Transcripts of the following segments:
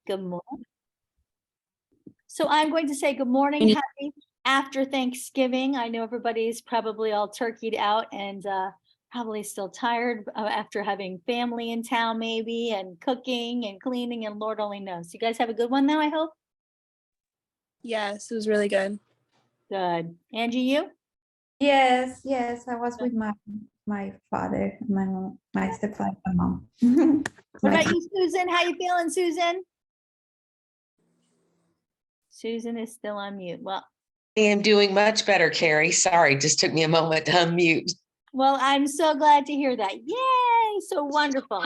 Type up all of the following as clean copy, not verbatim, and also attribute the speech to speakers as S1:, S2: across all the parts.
S1: Good morning. So I'm going to say good morning, happy after Thanksgiving. I know everybody's probably all turkeyed out and probably still tired after having family in town maybe, and cooking and cleaning, and Lord only knows. You guys have a good one now, I hope?
S2: Yes, it was really good.
S1: Good. Angie, you?
S3: Yes, I was with my father, my mom, my stepfather, my mom.
S1: What about you, Susan? How you feeling, Susan? Susan is still on mute. Well,
S4: I am doing much better, Carrie. Sorry, just took me a moment to unmute.
S1: well, I'm so glad to hear that. Yay, so wonderful.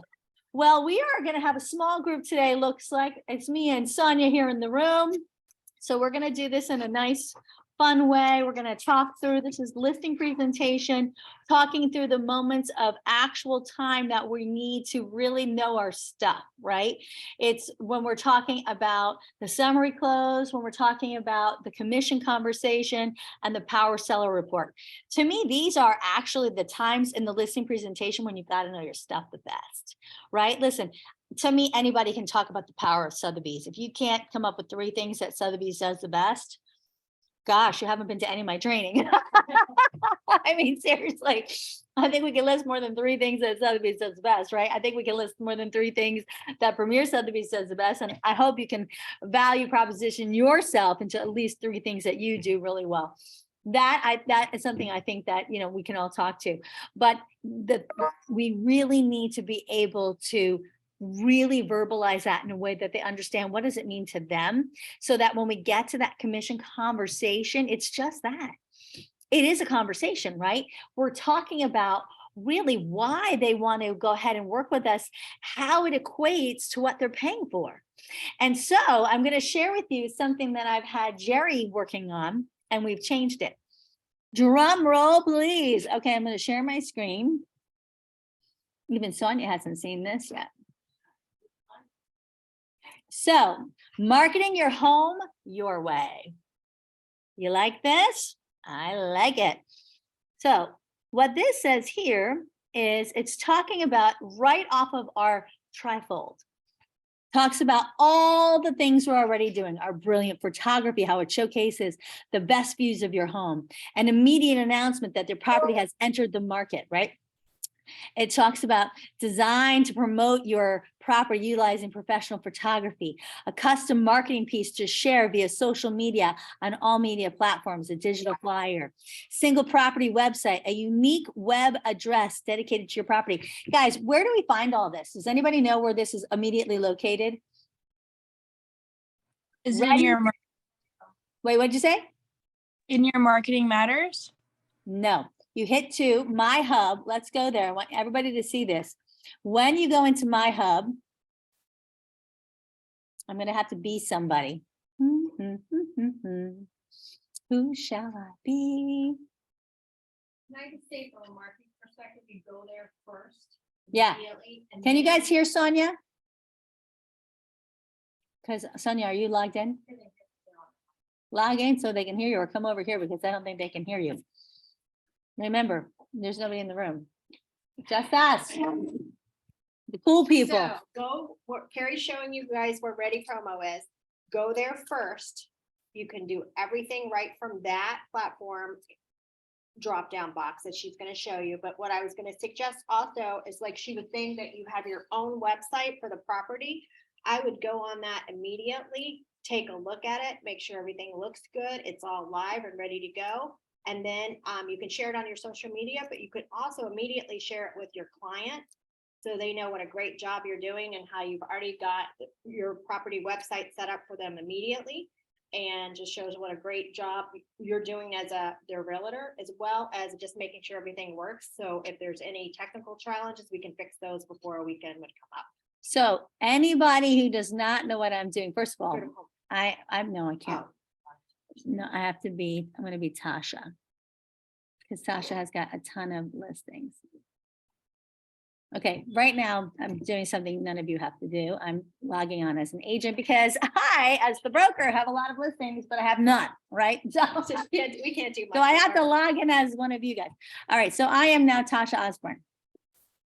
S1: Well, we are going to have a small group today. Looks like it's me and Sonia here in the room. So we're going to do this in a nice, fun way. We're going to talk through, this is listing presentation, talking through the moments of actual time that we need to really know our stuff, right? It's when we're talking about the summary close, when we're talking about the commission conversation and the power seller report. To me, these are actually the times in the listing presentation when you've got to know your stuff the best, right? Listen, to me, anybody can talk about the power of Sotheby's. If you can't come up with 3 things that Sotheby's does the best, gosh, you haven't been to any of my training. I mean, seriously, I think we can list more than 3 things that Sotheby's does the best, right? I think we can list more than 3 things that Premier Sotheby's does the best. And I hope you can value proposition yourself into at least 3 things that you do really well. That is something I think that, you know, we can all talk to, but we really need to be able to really verbalize that in a way that they understand what does it mean to them, so that when we get to that commission conversation, it's just that. It is a conversation, right? We're talking about really why they want to go ahead and work with us, how it equates to what they're paying for. And so I'm going to share with you something that I've had Jerry working on, and we've changed it. Drum roll, please. Okay, I'm going to share my screen. Even Sonia hasn't seen this yet. So, marketing your home your way. You like this? I like it. So, what this says here is it's talking about right off of our trifold. Talks about all the things we're already doing, our brilliant photography, how it showcases the best views of your home, an immediate announcement that their property has entered the market, right? It talks about design to promote your property utilizing professional photography, a custom marketing piece to share via social media on all media platforms, a digital flyer, single property website, a unique web address dedicated to your property. Guys, where do we find all this? Does anybody know where this is immediately located?
S2: Is it in your
S1: Wait, what'd you say?
S2: in your Marketing Matters?
S1: No. You hit to My Hub. Let's go there. I want everybody to see this. When you go into My Hub, I'm going to have to be somebody. Who shall I be?
S5: Can I just say from a marketing perspective, you go there first?
S1: Yeah.
S5: And
S1: Can you
S5: then-
S1: guys hear Sonia? Because Sonia, are you logged in? Log in so they can hear you, or come over here because I don't think they can hear you. Remember, there's nobody in the room. Just us. The cool people.
S5: So go, what Carrie's showing you guys where Ready Promo is, go there first. You can do everything right from that platform drop down box that she's going to show you. But what I was going to suggest also is, like she was saying, that you have your own website for the property. I would go on that immediately, take a look at it, make sure everything looks good, it's all live and ready to go. And then you can share it on your social media, but you could also immediately share it with your client, so they know what a great job you're doing and how you've already got your property website set up for them immediately, and just shows what a great job you're doing as their realtor, as well as just making sure everything works. So if there's any technical challenges, we can fix those before a weekend would come up.
S1: So anybody who does not know what I'm doing, first of all, I know I can't. No, I have to be, I'm going to be Tasha, because Tasha has got a ton of listings. Okay, right now I'm doing something none of you have to do. I'm logging on as an agent because I, as the broker, have a lot of listings, but I have none, right? So,
S5: We can't do much.
S1: so I have
S5: with
S1: to
S5: her.
S1: log in as one of you guys. All right, so I am now Tasha Osborne.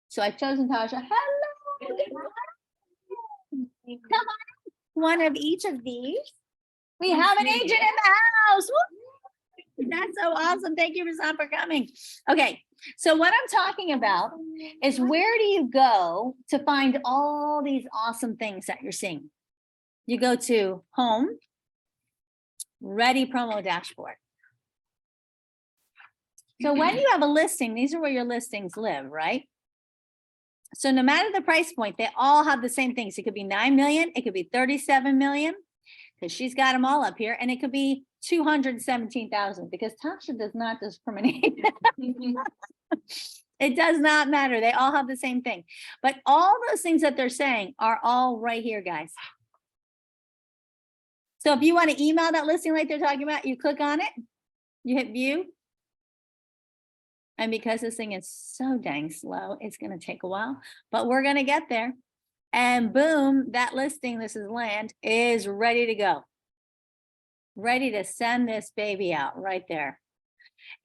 S1: So I've chosen Tasha. Hello. Come on. one of each of these. We have an agent in the house. Woo! That's so awesome. Thank you, Rasan, for coming. Okay, so what I'm talking about is where do you go to find all these awesome things that you're seeing? You go to Home, Ready Promo Dashboard. So when you have a listing, these are where your listings live, right? So no matter the price point, they all have the same things. It could be 9 million, it could be 37 million, because she's got them all up here, and it could be 217,000 because Tasha does not discriminate. It does not matter. They all have the same thing. But all those things that they're saying are all right here, guys. So if you want to email that listing like they're talking about, you click on it, you hit view. And because this thing is so dang slow, it's going to take a while, but we're going to get there. And boom, that listing, this is land, is ready to go. Ready to send this baby out right there.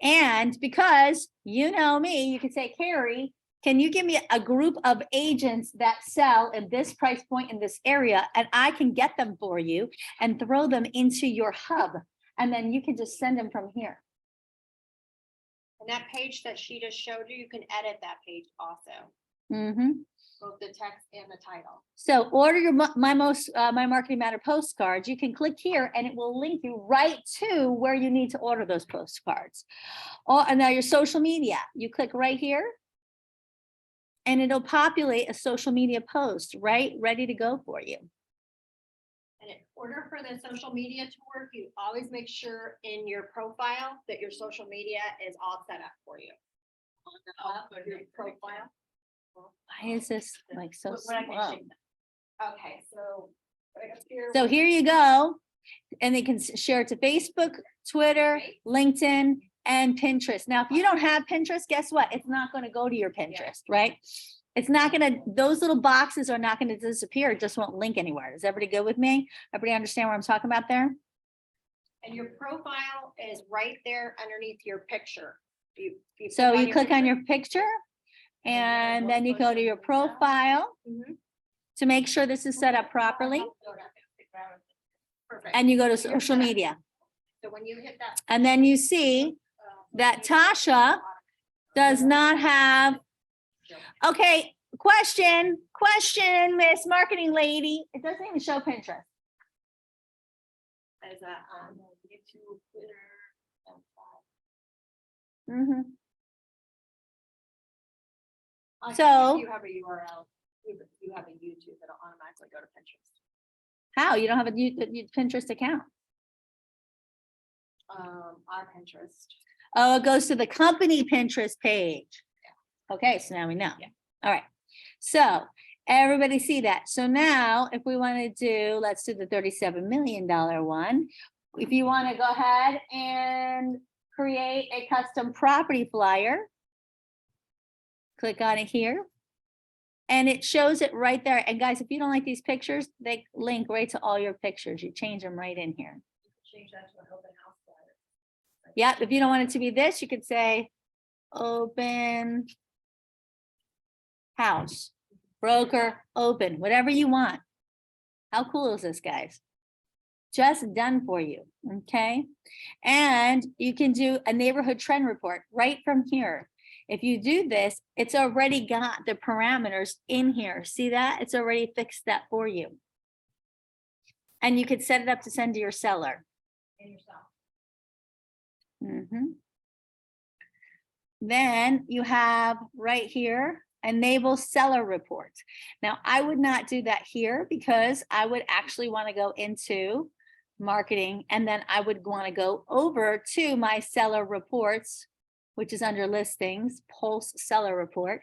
S1: And because you know me, you can say, Carrie, can you give me a group of agents that sell in this price point in this area, and I can get them for you and throw them into your hub. And then you can just send them from here.
S5: And that page that she just showed you, you can edit that page also,
S1: Mhm.
S5: both the text and the title.
S1: So order your my Marketing Matter postcards. You can click here and it will link you right to where you need to order those postcards. Oh, and now your social media, you click right here and it'll populate a social media post, right? Ready to go for you.
S5: And in order for the social media to work, you always make sure in your profile that your social media is all set up for you. Your profile.
S1: Why is this like so slow?
S5: Okay, so right up here.
S1: So here you go. And they can share it to Facebook, Twitter, LinkedIn, and Pinterest. Now, if you don't have Pinterest, guess what? It's not going to go to your Pinterest, right? It's not going to, those little boxes are not going to disappear. It just won't link anywhere. Is everybody good with me? Everybody understand what I'm talking about there?
S5: And your profile is right there underneath your picture.
S1: So you click on your picture and then you go to your profile
S5: Mhm.
S1: to make sure this is set up properly.
S5: Perfect.
S1: And you go to social media.
S5: So when you hit that.
S1: And then you see that Tasha does not have, okay, question, Miss Marketing Lady. It doesn't even show Pinterest.
S5: As a YouTube, Twitter.
S1: Mhm.
S5: If
S1: So-
S5: you have a URL, you have a YouTube, it'll automatically go to Pinterest.
S1: How? You don't have a Pinterest account?
S5: On Pinterest.
S1: Oh, it goes to the company Pinterest page. Okay, so now we know.
S5: Yeah.
S1: All right. So everybody see that. So now if we want to do, let's do the $37 million one. If you want to go ahead and create a custom property flyer, click on it here. And it shows it right there. And guys, if you don't like these pictures, they link right to all your pictures. You change them right in here.
S5: Change that to an open house flyer.
S1: Yeah, if you don't want it to be this, you could say open house, broker, open, whatever you want. How cool is this, guys? Just done for you, okay? And you can do a neighborhood trend report right from here. If you do this, it's already got the parameters in here. See that? It's already fixed that for you. And you could set it up to send to your seller.
S5: And yourself.
S1: Mhm. Then you have right here, enable seller reports. Now, I would not do that here because I would actually want to go into marketing and then I would want to go over to my seller reports, which is under listings, Pulse seller report.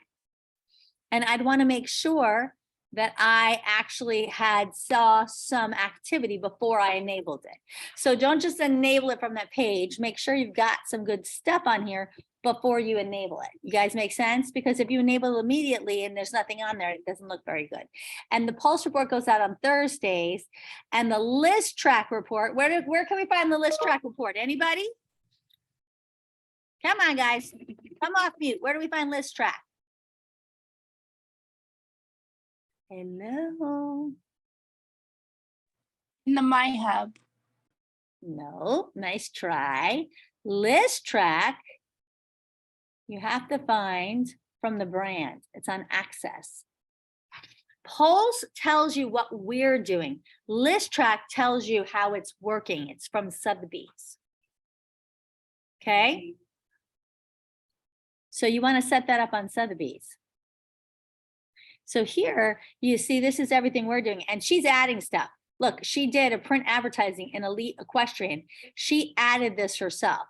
S1: And I'd want to make sure that I actually saw some activity before I enabled it. So don't just enable it from that page. Make sure you've got some good stuff on here before you enable it. You guys make sense? Because if you enable it immediately and there's nothing on there, it doesn't look very good. And the Pulse report goes out on Thursdays. And the list track report, where can we find the list track report? Anybody? Come on, guys. Come off mute. Where do we find list track? Hello.
S2: In the My Hub.
S1: No, nice try. List track, you have to find from the brand. It's on Access. Pulse tells you what we're doing. List track tells you how it's working. It's from Sotheby's. Okay? So you want to set that up on Sotheby's. So here you see this is everything we're doing, and she's adding stuff. Look, she did a print advertising in Elite Equestrian. She added this herself.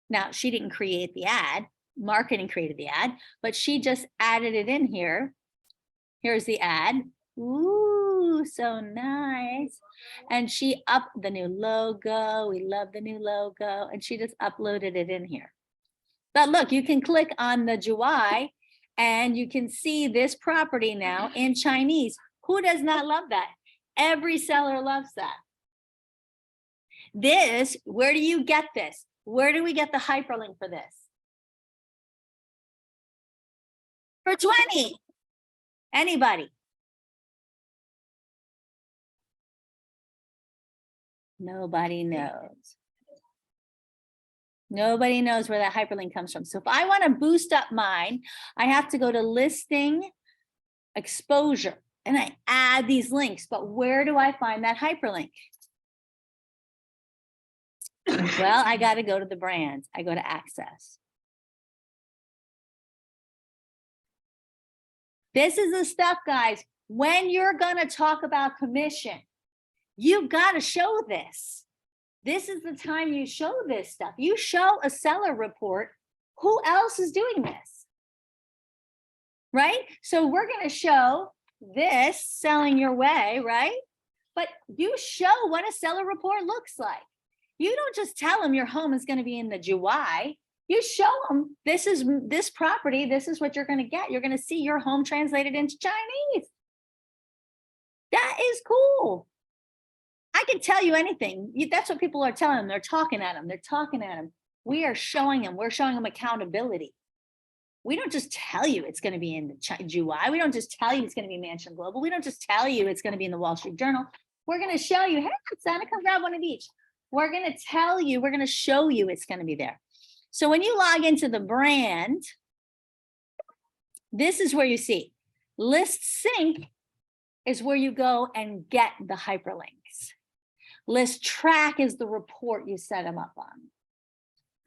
S1: Now, she didn't create the ad, marketing created the ad, but she just added it in here. Here's the ad. Ooh, so nice. And she upped the new logo. We love the new logo. And she just uploaded it in here. But look, you can click on the Juwai and you can see this property now in Chinese. Who does not love that? Every seller loves that. This, where do you get this? Where do we get the hyperlink for this? For 20. Anybody? Nobody knows. Nobody knows where that hyperlink comes from. So if I want to boost up mine, I have to go to listing exposure and I add these links. But where do I find that hyperlink? Well, I got to go to the brand. I go to Access. This is the stuff, guys, when you're going to talk about commission, you've got to show this. This is the time you show this stuff. You show a seller report. Who else is doing this? Right? So we're going to show this selling your way, right? But you show what a seller report looks like. You don't just tell them your home is going to be in the Juwai. You show them this is this property. This is what you're going to get. You're going to see your home translated into Chinese. That is cool. I can tell you anything. That's what people are telling them. They're talking at them. They're talking at them. We are showing them. We're showing them accountability. We don't just tell you it's going to be in the Juwai. We don't just tell you it's going to be Mansion Global. We don't just tell you it's going to be in the Wall Street Journal. We're going to show you, hey, Santa, come grab one of each. We're going to tell you, we're going to show you it's going to be there. So when you log into the brand, this is where you see List Sync is where you go and get the hyperlinks. List Track is the report you set them up on.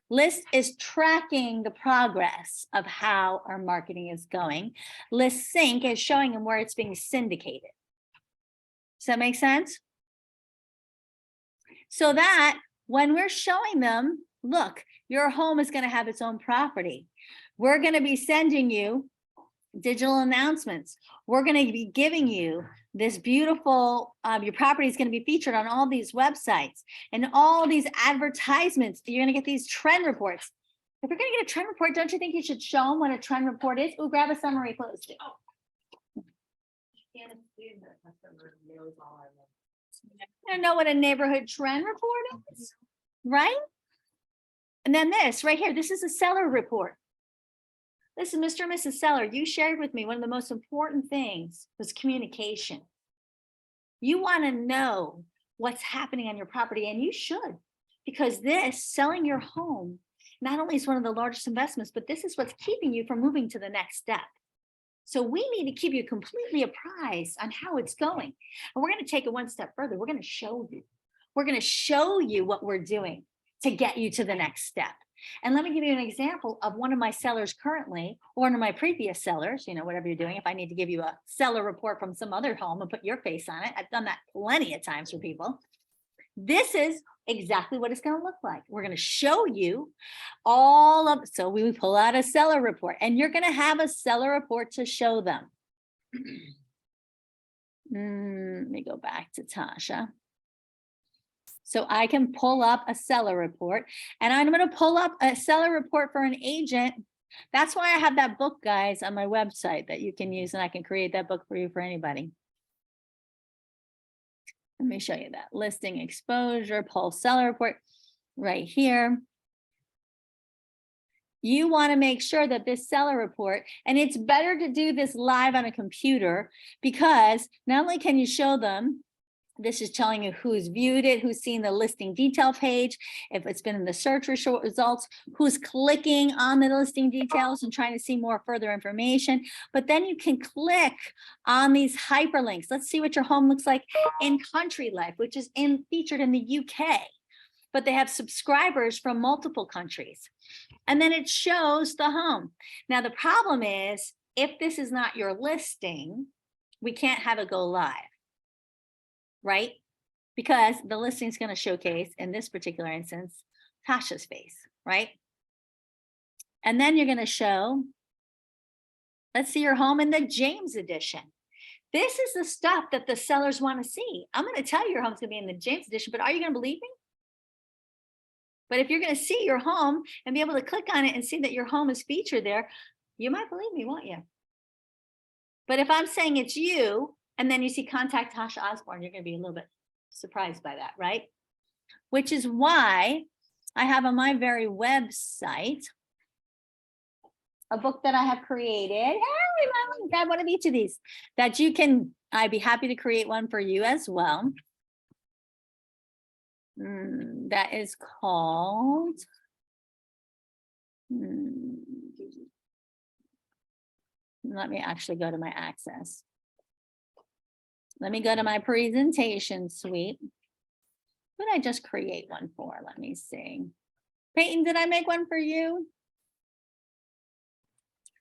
S1: List is tracking the progress of how our marketing is going. List Sync is showing them where it's being syndicated. Does that make sense? So that when we're showing them, look, your home is going to have its own property. We're going to be sending you digital announcements. We're going to be giving you this beautiful, your property is going to be featured on all these websites and all these advertisements. You're going to get these trend reports. If you're going to get a trend report, don't you think you should show them what a trend report is? Oh, grab a summary post. I don't know what a neighborhood trend report is, right? And then this right here, this is a seller report. Listen, Mr. and Mrs. Seller, you shared with me one of the most important things was communication. You want to know what's happening on your property, and you should, because this, selling your home, not only is one of the largest investments, but this is what's keeping you from moving to the next step. So we need to keep you completely apprised on how it's going. And we're going to take it one step further. We're going to show you. We're going to show you what we're doing to get you to the next step. And let me give you an example of one of my sellers currently, or one of my previous sellers, whatever you're doing. If I need to give you a seller report from some other home and put your face on it, I've done that plenty of times for people. This is exactly what it's going to look like. We're going to show you all of, so we pull out a seller report, and you're going to have a seller report to show them. Let me go back to Tasha. So I can pull up a seller report, and I'm going to pull up a seller report for an agent. That's why I have that book, guys, on my website that you can use, and I can create that book for you for anybody. Let me show you that. Listing exposure, pull seller report right here. You want to make sure that this seller report, and it's better to do this live on a computer, because not only can you show them This is telling you who's viewed it, who's seen the listing detail page, if it's been in the search results, who's clicking on the listing details and trying to see more further information. But then you can click on these hyperlinks. Let's see what your home looks like in Country Life, which is featured in the UK. But they have subscribers from multiple countries. And then it shows the home. Now, the problem is, if this is not your listing, we can't have it go live, right? Because the listing is going to showcase, in this particular instance, Tasha's face, right? And then you're going to show, let's see your home in the James edition. This is the stuff that the sellers want to see. I'm going to tell you your home's going to be in the James edition, but are you going to believe me? But if you're going to see your home and be able to click on it and see that your home is featured there, you might believe me, won't you? But if I'm saying it's you, and then you see contact Tasha Osborne, you're going to be a little bit surprised by that, right? Which is why I have on my very website a book that I have created. Hey, Mom, grab one of each of these that you can, I'd be happy to create one for you as well. That is called, let me actually go to my access. Let me go to my presentation suite. Who did I just create one for? Let me see. Peyton, did I make one for you?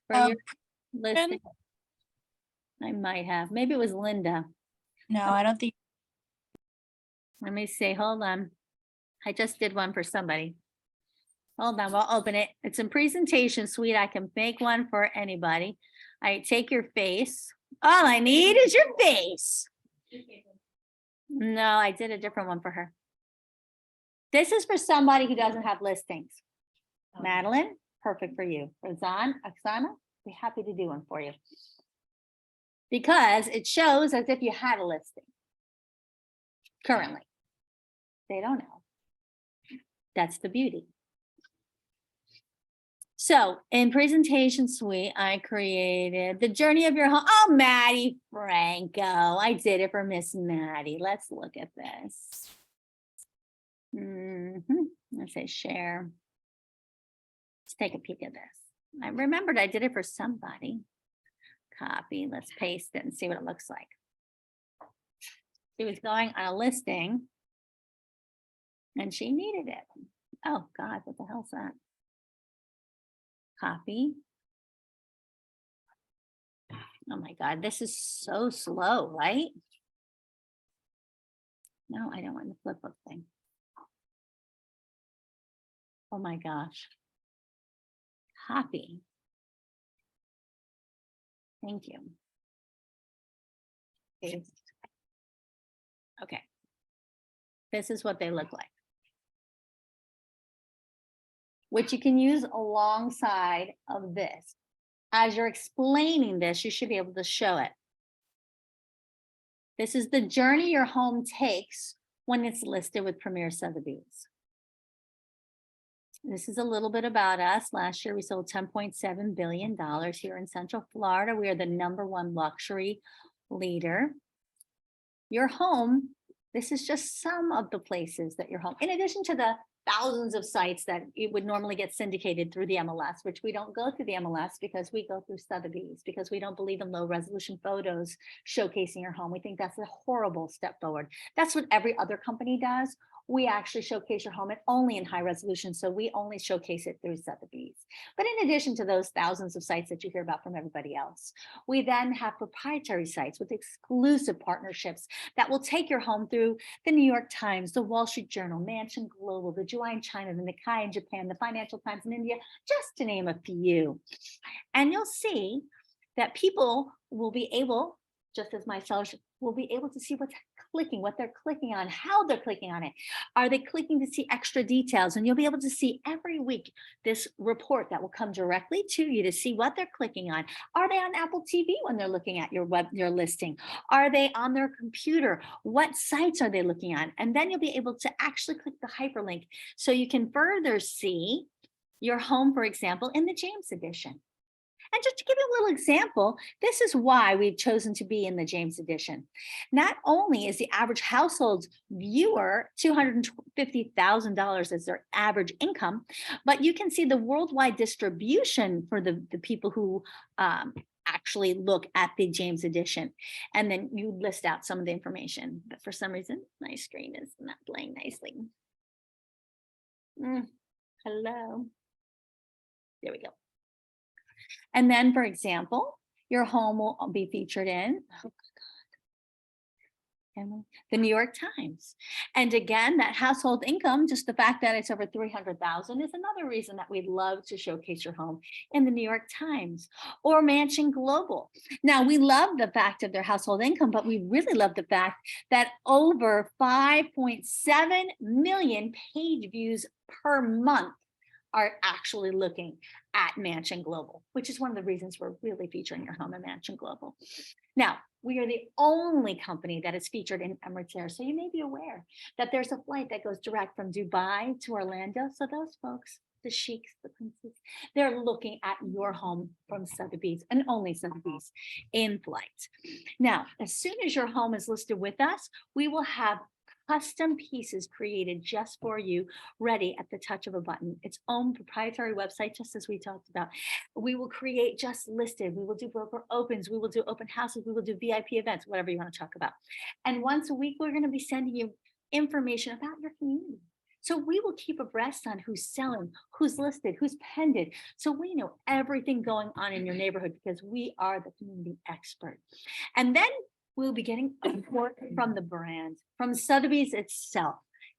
S1: For your listing? I might have. Maybe it was Linda.
S2: No, I don't think.
S1: Let me see. Hold on. I just did one for somebody. Hold on. We'll open it. It's in presentation suite. I can make one for anybody. I take your face. All I need is your face. No, I did a different one for her. This is for somebody who doesn't have listings. Madeline, perfect for you. Razan, Oksana, be happy to do one for you. Because it shows as if you had a listing. Currently. They don't know. That's the beauty. So in presentation suite, I created the journey of your home. Oh, Maddie Franco. I did it for Miss Maddie. Let's look at this. Let's say share. Let's take a peek at this. I remembered I did it for somebody. Copy. Let's paste it and see what it looks like. She was going on a listing and she needed it. Oh God, what the hell's that? Copy. Oh my God, this is so slow, right? No, I don't want the flip book thing. Oh my gosh. Copy. Thank you. Paste. Okay. This is what they look like. Which you can use alongside of this. As you're explaining this, you should be able to show it. This is the journey your home takes when it's listed with Premier Sotheby's. This is a little bit about us. Last year, we sold $10.7 billion here in Central Florida. We are the #1 luxury leader. Your home, this is just some of the places that your home, in addition to the thousands of sites that it would normally get syndicated through the MLS, which we don't go through the MLS because we go through Sotheby's, because we don't believe in low resolution photos showcasing your home. We think that's a horrible step forward. That's what every other company does. We actually showcase your home and only in high resolution. So we only showcase it through Sotheby's. But in addition to those thousands of sites that you hear about from everybody else, we then have proprietary sites with exclusive partnerships that will take your home through the New York Times, the Wall Street Journal, Mansion Global, the July in China, the Nikkei in Japan, the Financial Times in India, just to name a few. And you'll see that people will be able, just as my sellers will be able to see what's clicking, what they're clicking on, how they're clicking on it. Are they clicking to see extra details? And you'll be able to see every week this report that will come directly to you to see what they're clicking on. Are they on Apple TV when they're looking at your listing? Are they on their computer? What sites are they looking on? And then you'll be able to actually click the hyperlink so you can further see your home, for example, in the James edition. And just to give you a little example, this is why we've chosen to be in the James edition. Not only is the average household viewer $250,000 as their average income, but you can see the worldwide distribution for the people who actually look at the James edition. And then you list out some of the information. But for some reason, my screen is not playing nicely. Hello. There we go. And then, for example, your home will be featured in the New York Times. And again, that household income, just the fact that it's over 300,000 is another reason that we'd love to showcase your home in the New York Times or Mansion Global. Now, we love the fact of their household income, but we really love the fact that over 5.7 million page views per month are actually looking at Mansion Global, which is one of the reasons we're really featuring your home in Mansion Global. Now, we are the only company that is featured in Emirates Air. So you may be aware that there's a flight that goes direct from Dubai to Orlando. So those folks, the sheiks, the princes, they're looking at your home from Sotheby's and only Sotheby's in flight. Now, as soon as your home is listed with us, we will have custom pieces created just for you, ready at the touch of a button. Its own proprietary website, just as we talked about. We will create just listed. We will do broker opens. We will do open houses. We will do VIP events, whatever you want to talk about. And once a week, we're going to be sending you information about your community. So we will keep abreast on who's selling, who's listed, who's pended. So we know everything going on in your neighborhood because we are the community expert. And then we'll be getting support from the brand, from Sotheby's itself,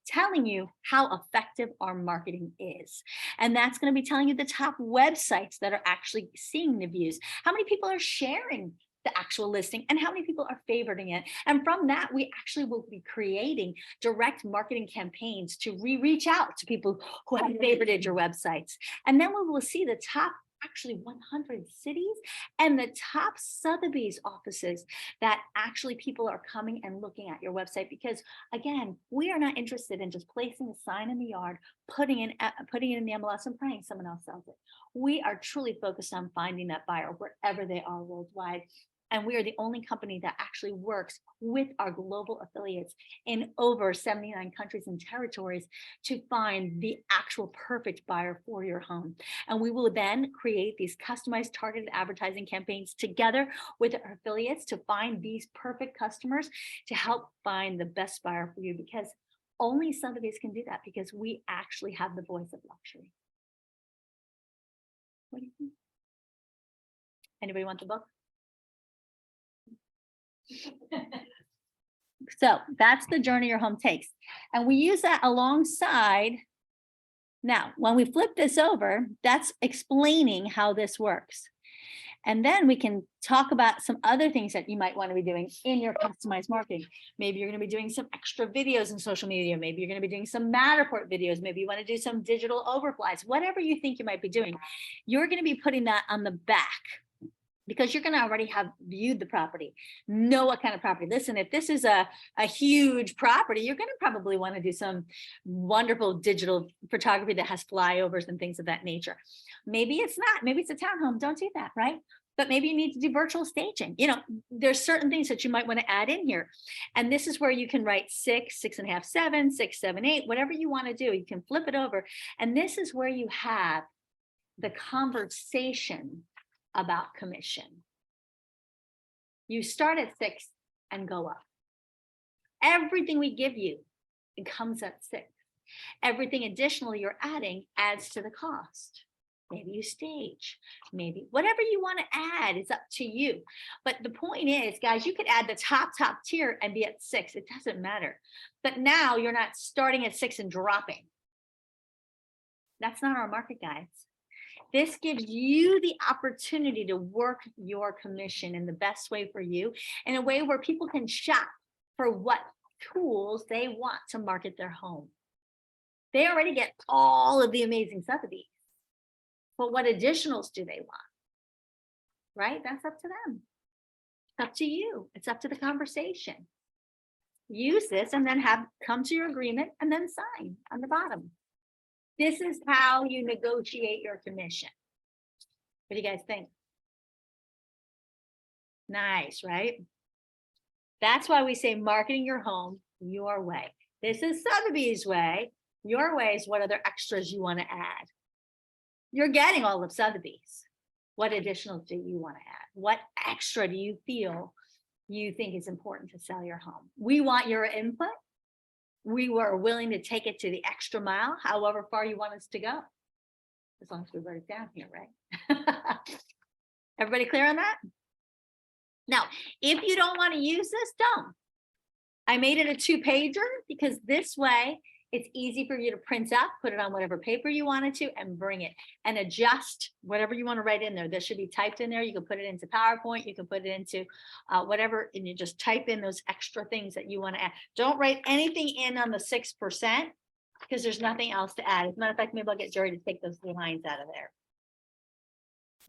S1: telling you how effective our marketing is. And that's going to be telling you the top websites that are actually seeing the views, how many people are sharing the actual listing, and how many people are favoriting it. And from that, we actually will be creating direct marketing campaigns to reach out to people who have favorited your websites. And then we will see the top actually 100 cities and the top Sotheby's offices that actually people are coming and looking at your website, because again, we are not interested in just placing a sign in the yard, putting it in the MLS and praying someone else sells it. We are truly focused on finding that buyer wherever they are worldwide. And we are the only company that actually works with our global affiliates in over 79 countries and territories to find the actual perfect buyer for your home. And we will then create these customized targeted advertising campaigns together with our affiliates to find these perfect customers to help find the best buyer for you, because only Sotheby's can do that, because we actually have the voice of luxury. What do you think? Anybody want the book? So that's the journey your home takes. And we use that alongside. Now, when we flip this over, that's explaining how this works. And then we can talk about some other things that you might want to be doing in your customized marketing. Maybe you're going to be doing some extra videos in social media. Maybe you're going to be doing some Matterport videos. Maybe you want to do some digital overflies, whatever you think you might be doing. You're going to be putting that on the back, because you're going to already have viewed the property, know what kind of property. Listen, if this is a huge property, you're going to probably want to do some wonderful digital photography that has flyovers and things of that nature. Maybe it's not, maybe it's a townhome. Don't do that, right? But maybe you need to do virtual staging. You know, there's certain things that you might want to add in here. And this is where you can write 6, 6.5, 7, 6, 7, 8, whatever you want to do. You can flip it over. And this is where you have the conversation about commission. You start at 6 and go up. Everything we give you, it comes at 6. Everything additionally you're adding adds to the cost. Maybe you stage, maybe whatever you want to add is up to you. But the point is, guys, you could add the top tier and be at 6. It doesn't matter. But now you're not starting at 6 and dropping. That's not our market, guys. This gives you the opportunity to work your commission in the best way for you, in a way where people can shop for what tools they want to market their home. They already get all of the amazing Sotheby's, but what additionals do they want? Right? That's up to them. It's up to you. It's up to the conversation. Use this and then come to your agreement and then sign on the bottom. This is how you negotiate your commission. What do you guys think? Nice, right? That's why we say marketing your home your way. This is Sotheby's way. Your way is what other extras you want to add. You're getting all of Sotheby's. What additional do you want to add? What extra do you feel you think is important to sell your home? We want your input. We were willing to take it to the extra mile, however far you want us to go. As long as we write it down here, right? Everybody clear on that? Now, if you don't want to use this, don't. I made it a 2-pager because this way it's easy for you to print up, put it on whatever paper you wanted to, and bring it and adjust whatever you want to write in there. This should be typed in there. You can put it into PowerPoint. You can put it into whatever, and you just type in those extra things that you want to add. Don't write anything in on the 6% because there's nothing else to add. As a matter of fact, maybe I'll get Jerry to take those lines out of there.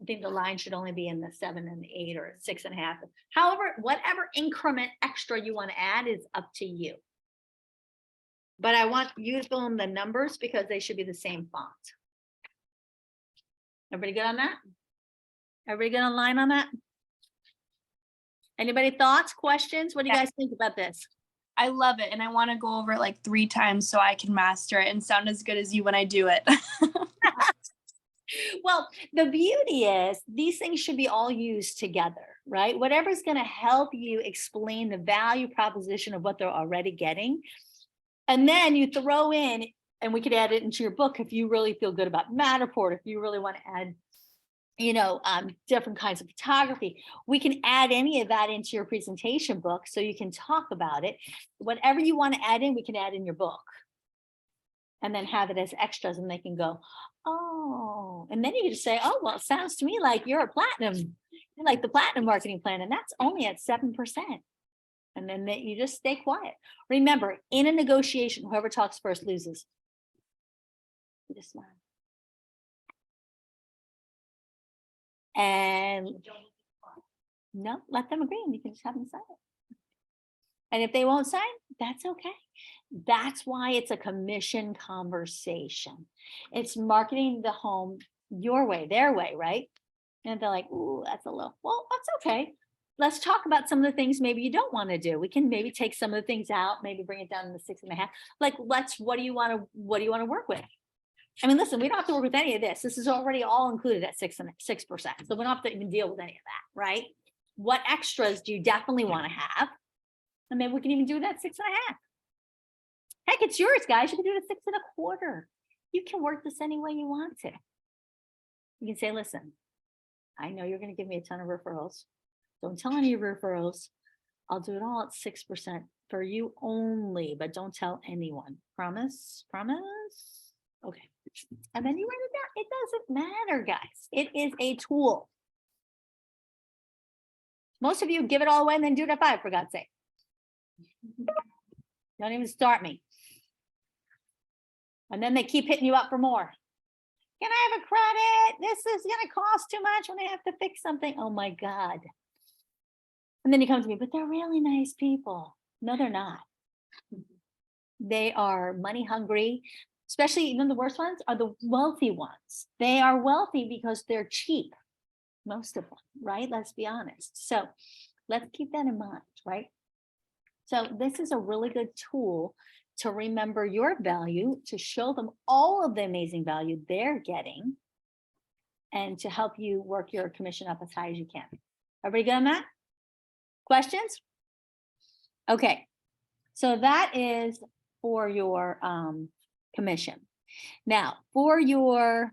S1: I think the line should only be in the 7 and the 8 or 6.5. However, whatever increment extra you want to add is up to you. But I want you to fill in the numbers because they should be the same font. Everybody good on that? Everybody good online on that? Anybody thoughts, questions? What do you guys think about this?
S2: I love it. And I want to go over it like 3 times so I can master it and sound as good as you when I do it.
S1: Well, the beauty is these things should be all used together, right? Whatever's going to help you explain the value proposition of what they're already getting. And then you throw in, and we could add it into your book if you really feel good about Matterport, if you really want to add, you know, different kinds of photography. We can add any of that into your presentation book so you can talk about it. Whatever you want to add in, we can add in your book. And then have it as extras, and they can go, oh, and then you can just say, oh, well, it sounds to me like you're a platinum, you're like the platinum marketing plan, and that's only at 7%. And then you just stay quiet. Remember, in a negotiation, whoever talks first loses. You just smile. And no, let them agree, and you can just have them sign it. And if they won't sign, that's okay. That's why it's a commission conversation. It's marketing the home your way, their way, right? And they're like, ooh, that's a little, well, that's okay. Let's talk about some of the things maybe you don't want to do. We can maybe take some of the things out, maybe bring it down to the 6.5. Like, what do you want to work with? I mean, listen, we don't have to work with any of this. This is already all included at 6%. So we don't have to even deal with any of that, right? What extras do you definitely want to have? And maybe we can even do that 6.5. Heck, it's yours, guys. You can do it at 6.25. You can work this any way you want to. You can say, listen, I know you're going to give me a ton of referrals. Don't tell any of your referrals. I'll do it all at 6% for you only, but don't tell anyone. Promise? Promise? Okay. And then you write it down. It doesn't matter, guys. It is a tool. Most of you give it all away and then do it at 5, for God's sake. Don't even start me. And then they keep hitting you up for more. Can I have a credit? This is going to cost too much when I have to fix something. Oh my God. And then you come to me, but they're really nice people. No, they're not. They are money hungry, especially, you know, the worst ones are the wealthy ones. They are wealthy because they're cheap. Most of them, right? Let's be honest. So let's keep that in mind, right? So this is a really good tool to remember your value, to show them all of the amazing value they're getting, and to help you work your commission up as high as you can. Everybody good on that? Questions? Okay, so that is for your commission. Now, for your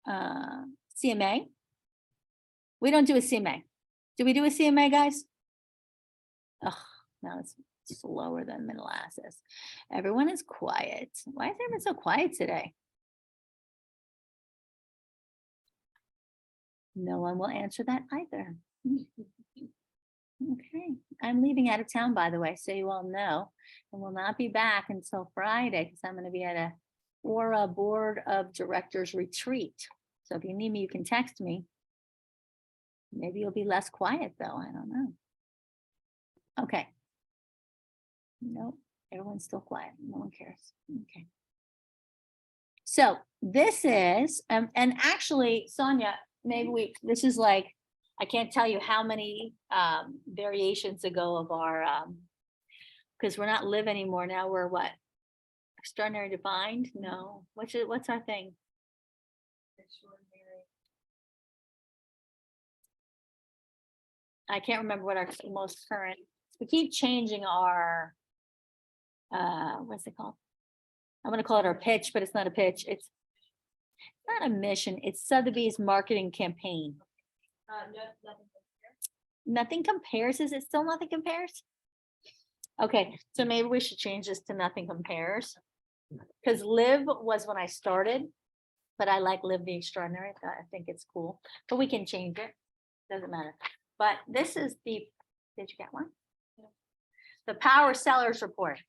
S1: CMA, we don't do a CMA. Do we do a CMA, guys? Oh, no, it's slower than molasses. Everyone is quiet. Why is everyone so quiet today? No one will answer that either. Okay, I'm leaving out of town, by the way, so you all know, and will not be back until Friday because I'm going to be at a Aura Board of Directors retreat. So if you need me, you can text me. Maybe you'll be less quiet though. I don't know. Okay. Nope, everyone's still quiet. No one cares. Okay. So this is, and actually, Sonia, maybe this is like I can't tell you how many variations ago of our, because we're not live anymore now, we're what? Extraordinary defined? No, what's our thing? I can't remember what our most current, we keep changing our, what's it called? I'm gonna call it our pitch, but it's not a pitch. It's not a mission. It's Sotheby's marketing campaign. Nothing compares. Is it still nothing compares? Okay, so maybe we should change this to nothing compares. Because live was when I started, but I like live the extraordinary. I think it's cool, but we can change it. Doesn't matter. But this is the, did you get one? The Power Sellers Report.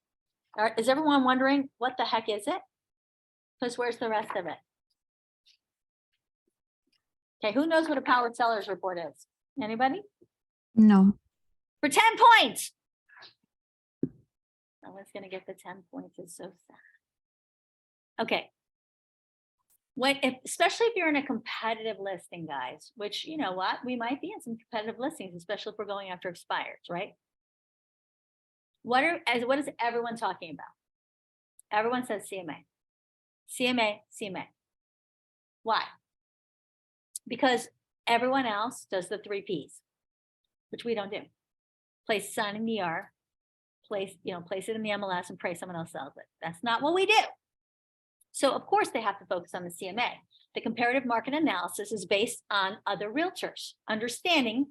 S1: Is everyone wondering what the heck is it? Because where's the rest of it? Okay, who knows what a Power Sellers Report is? Anybody?
S3: No.
S1: For 10 points. No one's gonna get the 10 points. It's so sad. Okay. Especially if you're in a competitive listing, guys, which you know what, we might be in some competitive listings, especially if we're going after expires, right? What is everyone talking about? Everyone says CMA. CMA, CMA. Why? Because everyone else does the 3 Ps, which we don't do. Place sign in the ER, place it in the MLS and pray someone else sells it. That's not what we do. So of course they have to focus on the CMA. The comparative market analysis is based on other realtors, understanding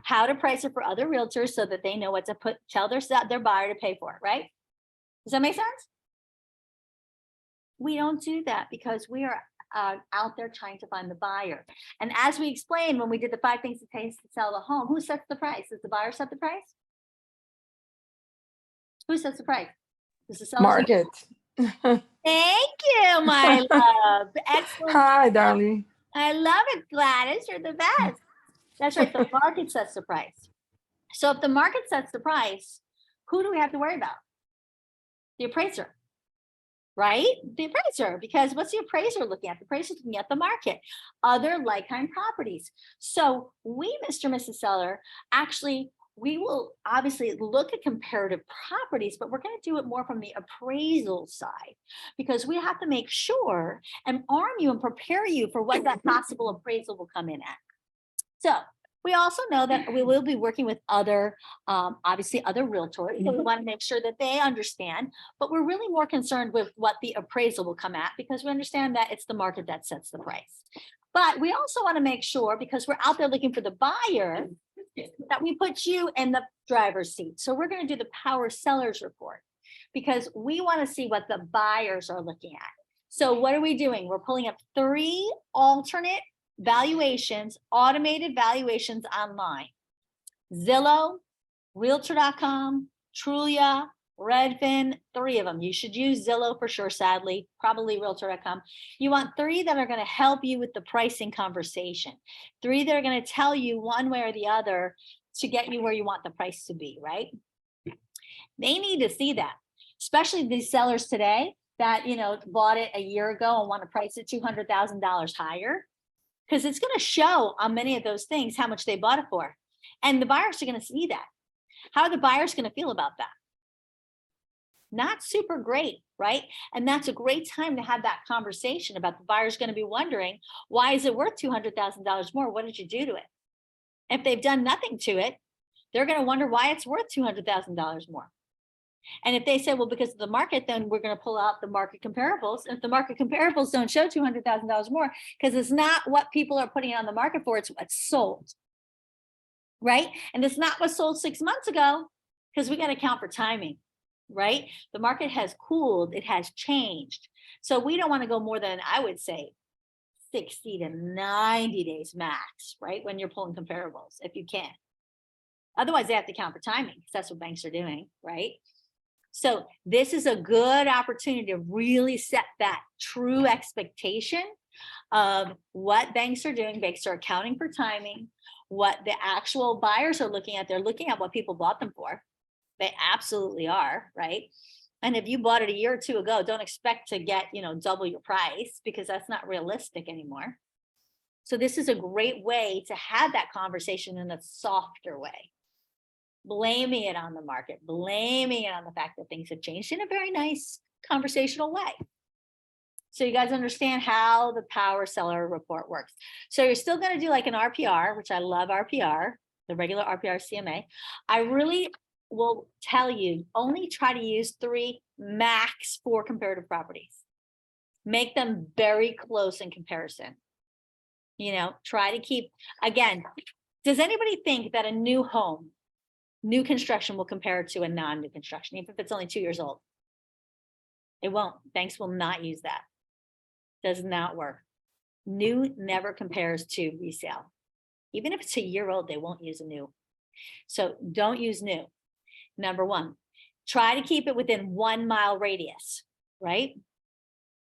S1: how to price it for other realtors so that they know what to tell their buyer to pay for it, right? Does that make sense? We don't do that because we are out there trying to find the buyer. And as we explained when we did the 5 things it takes to sell the home, who sets the price? Does the buyer set the price? Who sets the price? Does the seller?
S6: Market.
S1: Thank you, my love. Excellent.
S6: Hi, darling.
S1: I love it, Gladys. You're the best. That's right. The market sets the price. So if the market sets the price, who do we have to worry about? The appraiser, right? The appraiser, because what's the appraiser looking at? The appraiser is looking at the market, other like-kind properties. So we, Mr. and Mrs. Seller, actually, we will obviously look at comparative properties, but we're going to do it more from the appraisal side because we have to make sure and arm you and prepare you for what that possible appraisal will come in at. So we also know that we will be working with other, obviously other realtors. So we want to make sure that they understand, but we're really more concerned with what the appraisal will come at because we understand that it's the market that sets the price. But we also want to make sure, because we're out there looking for the buyer, that we put you in the driver's seat. So we're going to do the Power Sellers Report because we want to see what the buyers are looking at. So what are we doing? We're pulling up 3 alternate valuations, automated valuations online. Zillow, Realtor.com, Trulia, Redfin, 3 of them. You should use Zillow for sure, sadly, probably Realtor.com. You want 3 that are going to help you with the pricing conversation. 3 that are going to tell you one way or the other to get you where you want the price to be, right? They need to see that, especially these sellers today that, bought it a year ago and want to price it $200,000 higher, because it's going to show on many of those things how much they bought it for. And the buyers are going to see that. How are the buyers going to feel about that? Not super great, right? And that's a great time to have that conversation about the buyer's going to be wondering, why is it worth $200,000 more? What did you do to it? If they've done nothing to it, they're going to wonder why it's worth $200,000 more. And if they say, well, because of the market, then we're going to pull out the market comparables. If the market comparables don't show $200,000 more, because it's not what people are putting it on the market for, it's what's sold, right? And it's not what sold 6 months ago, because we got to account for timing. Right? The market has cooled, it has changed. So we don't want to go more than, I would say, 60 to 90 days max, right? When you're pulling comparables, if you can. Otherwise, they have to account for timing because that's what banks are doing, right? So this is a good opportunity to really set that true expectation of what banks are doing. Banks are accounting for timing, what the actual buyers are looking at. They're looking at what people bought them for. They absolutely are, right? And if you bought it a year or 2 ago, don't expect to get, double your price because that's not realistic anymore. So this is a great way to have that conversation in a softer way. Blaming it on the market, blaming it on the fact that things have changed in a very nice conversational way. So you guys understand how the power seller report works. So you're still going to do like an RPR, which I love RPR, the regular RPR CMA. I really will tell you, only try to use 3, max 4 comparative properties. Make them very close in comparison. You know, try to keep, again, does anybody think that a new home, new construction will compare to a non-new construction, even if it's only 2 years old? It won't. Banks will not use that. Does not work. New never compares to resale. Even if it's a year old, they won't use a new. So don't use new. Number 1, try to keep it within 1 mile radius, right?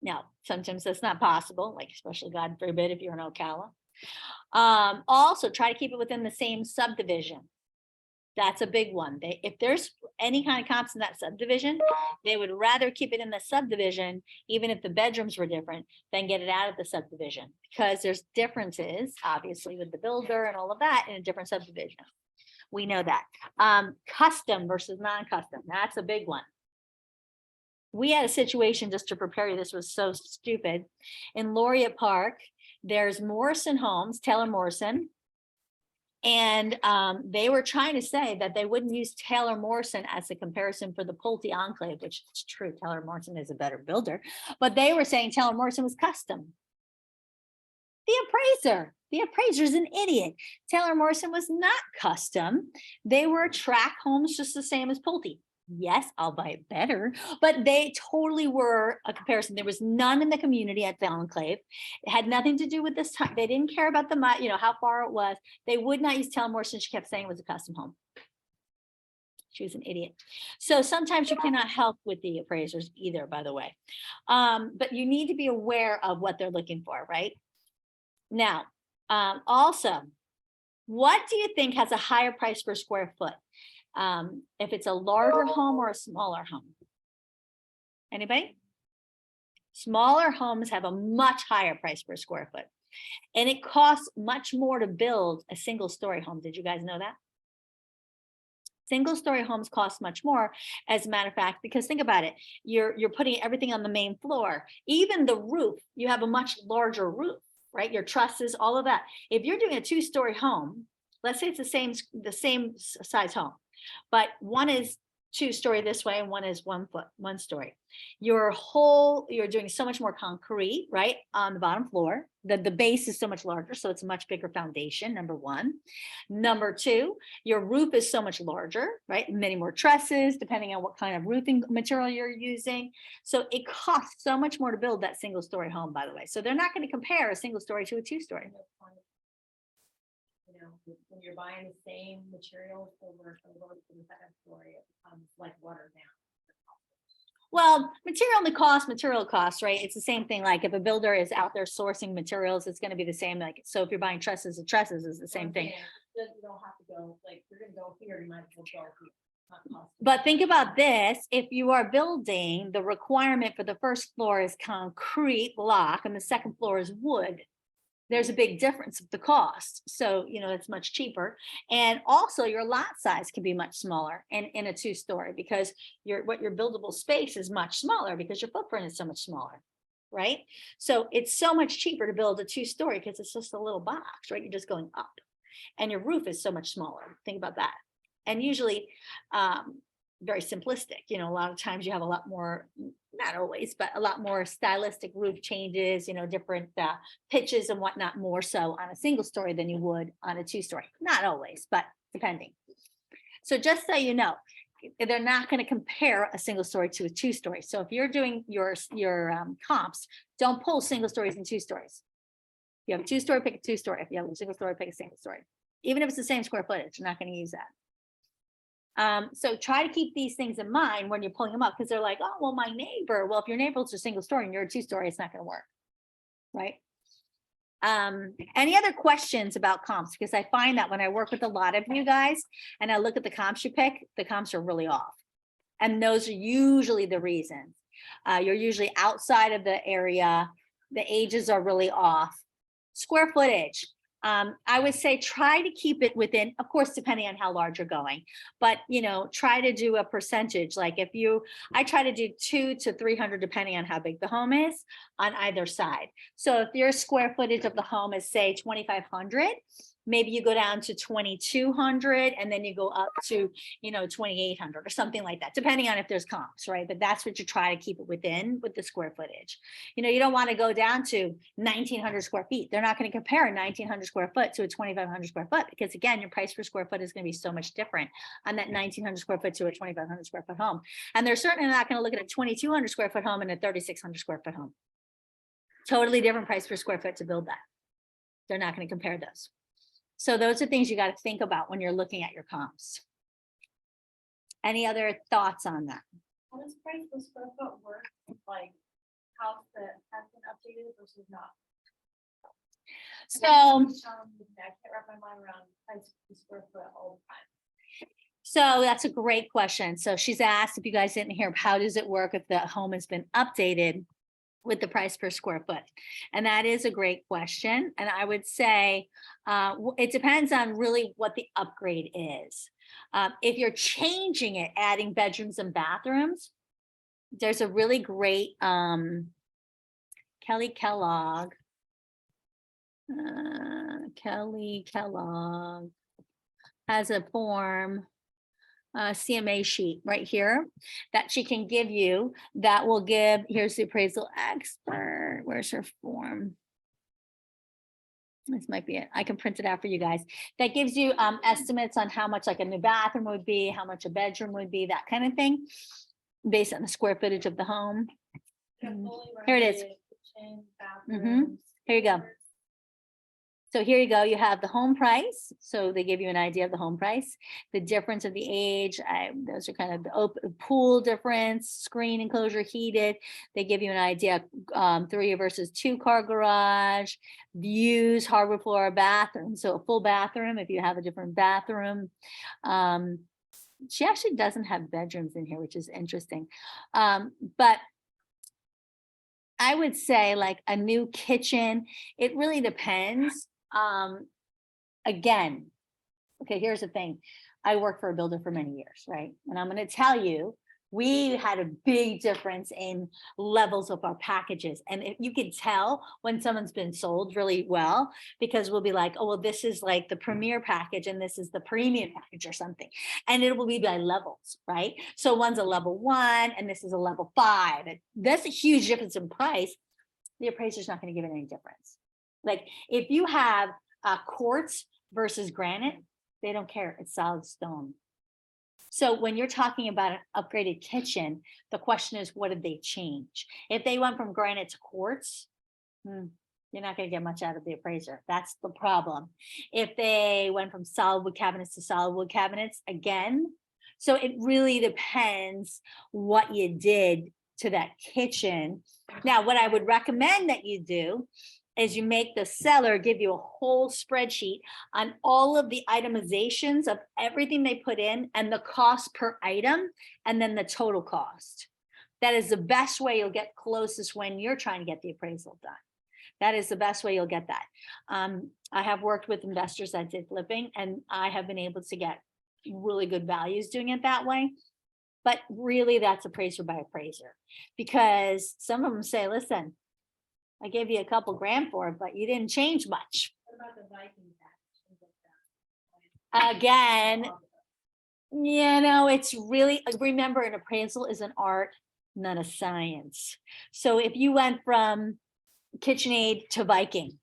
S1: Now, sometimes that's not possible, like especially God forbid if you're in Ocala. Also try to keep it within the same subdivision. That's a big one. If there's any kind of comps in that subdivision, they would rather keep it in the subdivision, even if the bedrooms were different, than get it out of the subdivision, because there's differences, obviously, with the builder and all of that in a different subdivision. We know that. Custom versus non-custom, that's a big one. We had a situation, just to prepare you, this was so stupid. In Laureate Park, there's Morrison Homes, Taylor Morrison, and they were trying to say that they wouldn't use Taylor Morrison as a comparison for the Pulte Enclave, which is true. Taylor Morrison is a better builder, but they were saying Taylor Morrison was custom. The appraiser's an idiot. Taylor Morrison was not custom. They were track homes just the same as Pulte. Yes, I'll buy it better, but they totally were a comparison. There was none in the community at the Enclave. It had nothing to do with this time. They didn't care about the, you know, how far it was. They would not use Taylor Morrison. She kept saying it was a custom home. She was an idiot. So sometimes you cannot help with the appraisers either, by the way. But you need to be aware of what they're looking for, right? Now, also, what do you think has a higher price per square foot? If it's a larger home or a smaller home? Anybody? Smaller homes have a much higher price per square foot. And it costs much more to build a single story home. Did you guys know that? Single story homes cost much more, as a matter of fact, because think about it, you're putting everything on the main floor. Even the roof, you have a much larger roof, right? Your trusses, all of that. If you're doing a 2-story home, let's say it's the same size home, but one is 2-story this way and one is 1 story. You're doing so much more concrete, right? On the bottom floor. The base is so much larger, so it's a much bigger foundation, number 1. Number 2, your roof is so much larger, right? Many more trusses, depending on what kind of roofing material you're using. So it costs so much more to build that single story home, by the way. So they're not going to compare a single story to a 2-story.
S6: You know, when you're buying the same materials over the second story, it becomes like watered down.
S1: Well, material costs, right? It's the same thing. Like if a builder is out there sourcing materials, it's going to be the same. Like, so if you're buying trusses, the trusses is the same thing.
S6: You don't have to go, like, you're gonna go here, you might as well go here.
S1: But think about this, if you are building, the requirement for the first floor is concrete block and the second floor is wood. There's a big difference of the cost. So, you know, it's much cheaper. And also your lot size can be much smaller in a 2-story because your buildable space is much smaller because your footprint is so much smaller, right? So it's so much cheaper to build a 2-story because it's just a little box, right? You're just going up and your roof is so much smaller. Think about that. And usually very simplistic, you know, a lot of times you have a lot more, not always, but a lot more stylistic roof changes, you know, different pitches and whatnot, more so on a single story than you would on a 2-story. Not always, but depending. So just so you know, they're not going to compare a single story to a 2-story. So if you're doing your comps, don't pull single stories and 2-stories. If you have a 2-story, pick a 2-story. If you have a single story, pick a single story. Even if it's the same square footage, you're not going to use that. So try to keep these things in mind when you're pulling them up, because they're like, oh, well, my neighbor. Well, if your neighbor's a single story and you're a 2-story, it's not going to work, right? Any other questions about comps? Because I find that when I work with a lot of you guys and I look at the comps you pick, the comps are really off. And those are usually the reasons. You're usually outside of the area. The ages are really off. square footage. I would say try to keep it within, of course, depending on how large you're going, but try to do a percentage. Like I try to do 200 to 300, depending on how big the home is on either side. So if your square footage of the home is say 2,500, maybe you go down to 2,200 and then you go up to 2,800 or something like that, depending on if there's comps, right? But that's what you try to keep it within with the square footage. You don't want to go down to 1,900 square feet. They're not going to compare a 1,900 square foot to a 2,500 square foot, because again, your price per square foot is going to be so much different on that 1,900 square foot to a 2,500 square foot home. And they're certainly not going to look at a 2,200 square foot home and a 3,600 square foot home. Totally different price per square foot to build that. They're not going to compare those. So those are things you got to think about when you're looking at your comps. Any other thoughts on that?
S6: How does price per square foot work? Like house that has been updated versus not?
S1: So,
S6: I can't wrap my mind around price per square foot all the time.
S1: so that's a great question. So she's asked, if you guys didn't hear, how does it work if the home has been updated with the price per square foot? And that is a great question. And I would say it depends on really what the upgrade is. If you're changing it, adding bedrooms and bathrooms, there's a really great Kelly Kellogg has a form, CMA sheet right here that she can give you that will give, here's the appraisal expert. Where's her form? This might be it. I can print it out for you guys. That gives you estimates on how much like a new bathroom would be, how much a bedroom would be, that kind of thing, based on the square footage of the home. Here it is. Here you go. So here you go. You have the home price. So they give you an idea of the home price, the difference of the age. Those are kind of the open pool difference, screen enclosure, heated. They give you an idea, 3 versus 2 car garage, views, hardwood floor, bathroom. So a full bathroom if you have a different bathroom. She actually doesn't have bedrooms in here, which is interesting. But I would say like a new kitchen, it really depends. Again, okay, here's the thing. I worked for a builder for many years, right? And I'm going to tell you, we had a big difference in levels of our packages. And if you can tell when someone's been sold really well, because we'll be like, oh, well, this is like the premier package and this is the premium package or something. And it will be by levels, right? So one's a level 1 and this is a level 5. That's a huge difference in price. The appraiser's not going to give it any difference. Like if you have quartz versus granite, they don't care. It's solid stone. So when you're talking about an upgraded kitchen, the question is, what did they change? If they went from granite to quartz, you're not going to get much out of the appraiser. That's the problem. If they went from solid wood cabinets to solid wood cabinets, again, so it really depends what you did to that kitchen. Now, what I would recommend that you do is you make the seller give you a whole spreadsheet on all of the itemizations of everything they put in and the cost per item, and then the total cost. That is the best way you'll get closest when you're trying to get the appraisal done. That is the best way you'll get that. I have worked with investors that did flipping, and I have been able to get really good values doing it that way. But really, that's appraiser by appraiser, because some of them say, listen, I gave you a couple grand for it, but you didn't change much.
S6: What about the Viking tax?
S1: Again, it's really, remember, an appraisal is an art, not a science. So if you went from KitchenAid to Viking,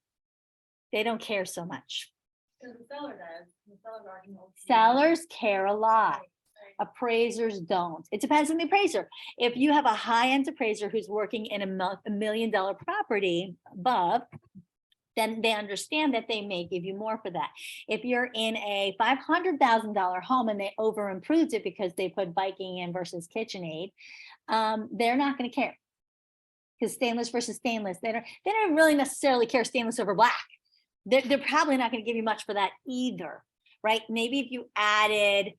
S1: they don't care so much.
S6: Because the seller does. The seller's arguing.
S1: Sellers care a lot. Appraisers don't. It depends on the appraiser. If you have a high-end appraiser who's working in $1 million property above, then they understand that they may give you more for that. If you're in a $500,000 home and they over improved it because they put Viking in versus KitchenAid, they're not going to care, because stainless versus stainless, they don't really necessarily care stainless over black. They're probably not going to give you much for that either, right? Maybe if you added,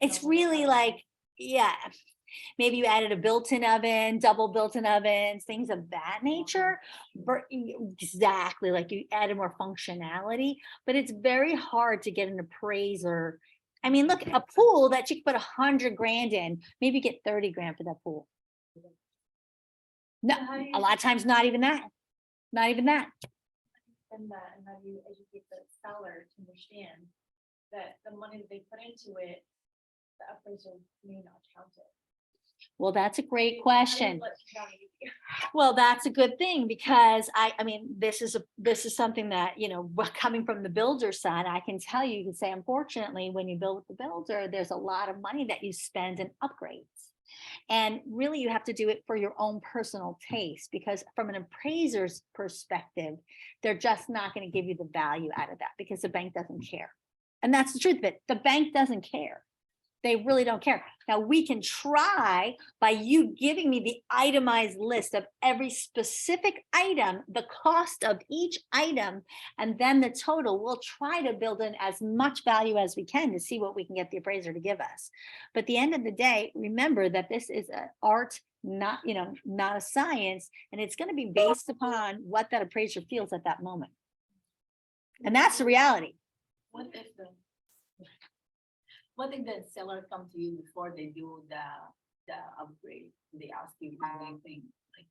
S1: it's really like, yeah, Maybe you added a built-in oven, double built-in ovens, things of that nature. Exactly, like you added more functionality, but it's very hard to get an appraiser. I mean, look, a pool that you could put 100 grand in, maybe get 30 grand for that pool. No,
S6: how do
S1: a
S6: you-
S1: lot of times, not even that, not even that.
S6: And that, and how do you educate the seller to understand that the money that they put into it, the appraisal may not count it?
S1: Well, that's a great
S6: How do you
S1: question.
S6: let them know you-
S1: Well, that's a good thing because I mean, this is something that, you know, coming from the builder side, I can tell you, you can say, unfortunately, when you build with the builder, there's a lot of money that you spend in upgrades. And really, you have to do it for your own personal taste, because from an appraiser's perspective, they're just not going to give you the value out of that because the bank doesn't care. And that's the truth of it. The bank doesn't care. They really don't care. Now, we can try by you giving me the itemized list of every specific item, the cost of each item, and then the total. We'll try to build in as much value as we can to see what we can get the appraiser to give us. But at the end of the day, remember that this is an art, not, you know, not a science, and it's going to be based upon what that appraiser feels at that moment. And that's the reality.
S7: What if the seller come to you before they do the upgrade? They ask you anything, like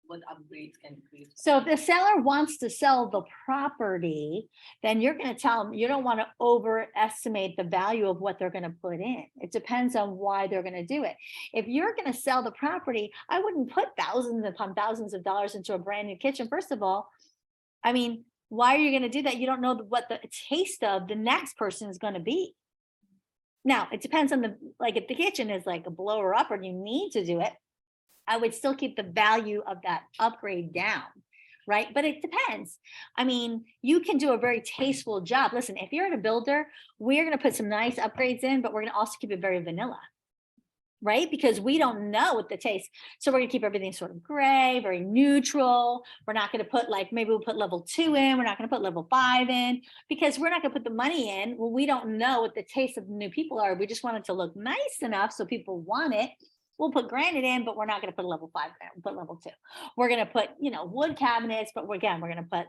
S7: what upgrades can create?
S1: So if the seller wants to sell the property, then you're going to tell them you don't want to overestimate the value of what they're going to put in. It depends on why they're going to do it. If you're going to sell the property, I wouldn't put thousands upon thousands of dollars into a brand new kitchen. First of all, I mean, why are you going to do that? You don't know what the taste of the next person is going to be. Now, it depends on the, like if the kitchen is like a blower up or you need to do it, I would still keep the value of that upgrade down, right? But it depends. I mean, you can do a very tasteful job. Listen, if you're at a builder, we're going to put some nice upgrades in, but we're going to also keep it very vanilla, right? Because we don't know what the taste. So we're going to keep everything sort of gray, very neutral. We're not going to put like, maybe we'll put level 2 in. We're not going to put level 5 in because we're not going to put the money in when we don't know what the taste of the new people are. We just want it to look nice enough so people want it. We'll put granite in, but we're not going to put level 5, we'll put level 2. We're going to put, you know, wood cabinets, but again, we're going to put